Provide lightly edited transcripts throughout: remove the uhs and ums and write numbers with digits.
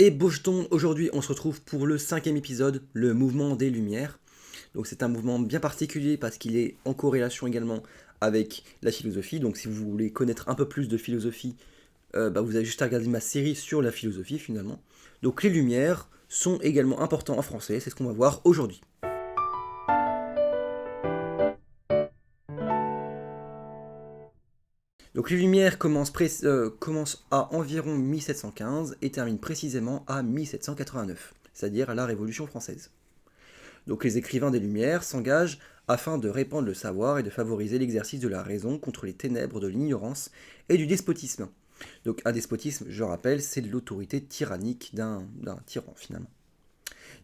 Les beaux jetons, aujourd'hui on se retrouve pour le 5e épisode, le mouvement des Lumières. Donc c'est un mouvement bien particulier parce qu'il est en corrélation également avec la philosophie. Donc si vous voulez connaître un peu plus de philosophie, vous avez juste à regarder ma série sur la philosophie finalement. Donc les Lumières sont également importants en français, c'est ce qu'on va voir aujourd'hui. Donc les Lumières commencent à environ 1715 et terminent précisément à 1789, c'est-à-dire à la Révolution française. Donc les écrivains des Lumières s'engagent afin de répandre le savoir et de favoriser l'exercice de la raison contre les ténèbres de l'ignorance et du despotisme. Donc un despotisme, je rappelle, c'est l'autorité tyrannique d'un tyran finalement.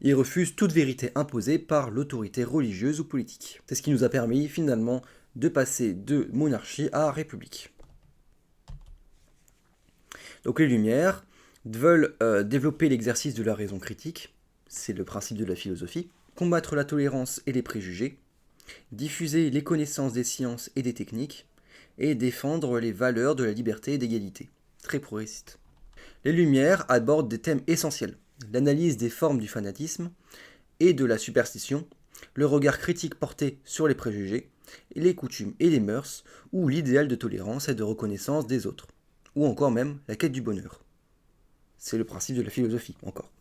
Ils refusent toute vérité imposée par l'autorité religieuse ou politique. C'est ce qui nous a permis finalement de passer de monarchie à république. Donc les Lumières veulent développer l'exercice de la raison critique, c'est le principe de la philosophie, combattre la tolérance et les préjugés, diffuser les connaissances des sciences et des techniques, et défendre les valeurs de la liberté et d'égalité. Très progressiste. Les Lumières abordent des thèmes essentiels, l'analyse des formes du fanatisme et de la superstition, le regard critique porté sur les préjugés, les coutumes et les mœurs, ou l'idéal de tolérance et de reconnaissance des autres, ou encore même la quête du bonheur. C'est le principe de la philosophie, encore.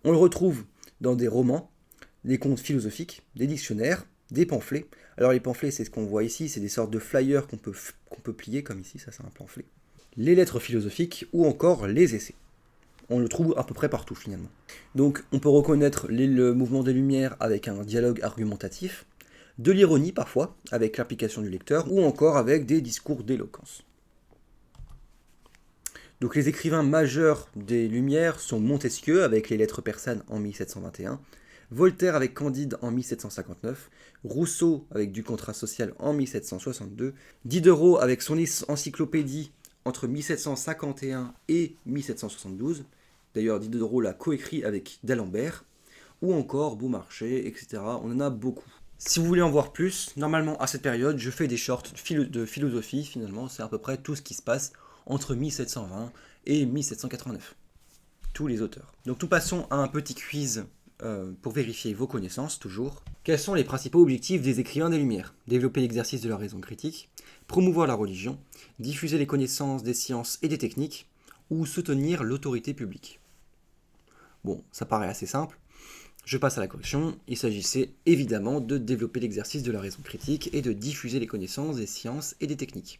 On le retrouve dans des romans, des contes philosophiques, des dictionnaires, des pamphlets. Alors les pamphlets, c'est ce qu'on voit ici, c'est des sortes de flyers qu'on peut plier, comme ici, ça c'est un pamphlet. Les lettres philosophiques ou encore les essais. On le trouve à peu près partout finalement. Donc on peut reconnaître le mouvement des Lumières avec un dialogue argumentatif, de l'ironie parfois, avec l'implication du lecteur, ou encore avec des discours d'éloquence. Donc les écrivains majeurs des Lumières sont Montesquieu avec les lettres persanes en 1721, Voltaire avec Candide en 1759, Rousseau avec du contrat social en 1762, Diderot avec son encyclopédie entre 1751 et 1772, d'ailleurs Diderot l'a coécrit avec d'Alembert, ou encore Beaumarchais, etc. On en a beaucoup. Si vous voulez en voir plus, normalement à cette période, je fais des shorts de philosophie, finalement, c'est à peu près tout ce qui se passe entre 1720 et 1789. Tous les auteurs. Donc nous passons à un petit quiz pour vérifier vos connaissances, toujours. Quels sont les principaux objectifs des écrivains des Lumières ? Développer l'exercice de la raison critique, promouvoir la religion, diffuser les connaissances des sciences et des techniques, ou soutenir l'autorité publique. Bon, ça paraît assez simple. Je passe à la correction. Il s'agissait évidemment de développer l'exercice de la raison critique et de diffuser les connaissances des sciences et des techniques.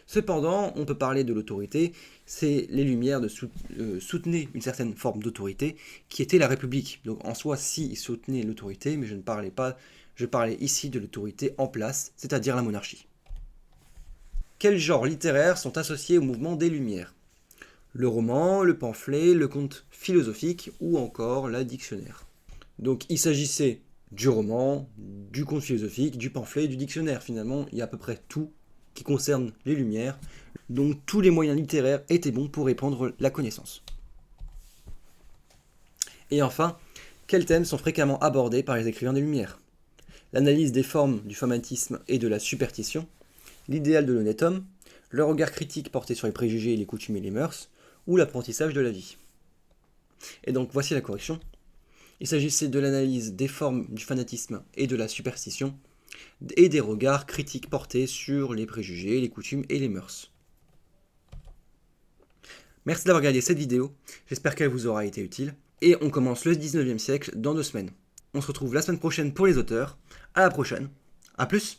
Cependant, on peut parler de l'autorité, c'est les Lumières soutenaient une certaine forme d'autorité qui était la République. Donc en soi, si ils soutenaient l'autorité, mais je parlais ici de l'autorité en place, c'est-à-dire la monarchie. Quels genres littéraires sont associés au mouvement des Lumières ? Le roman, le pamphlet, le conte philosophique ou encore la dictionnaire. Donc il s'agissait du roman, du conte philosophique, du pamphlet, du dictionnaire. Finalement, il y a à peu près tout qui concerne les Lumières. Donc tous les moyens littéraires étaient bons pour répandre la connaissance. Et enfin, quels thèmes sont fréquemment abordés par les écrivains des Lumières ? L'analyse des formes du fanatisme et de la superstition, l'idéal de l'honnête homme, le regard critique porté sur les préjugés, les coutumes et les mœurs, ou l'apprentissage de la vie. Et donc voici la correction. Il s'agissait de l'analyse des formes du fanatisme et de la superstition, et des regards critiques portés sur les préjugés, les coutumes et les mœurs. Merci d'avoir regardé cette vidéo, j'espère qu'elle vous aura été utile, et on commence le 19e siècle dans 2 semaines. On se retrouve la semaine prochaine pour les auteurs, à la prochaine, à plus!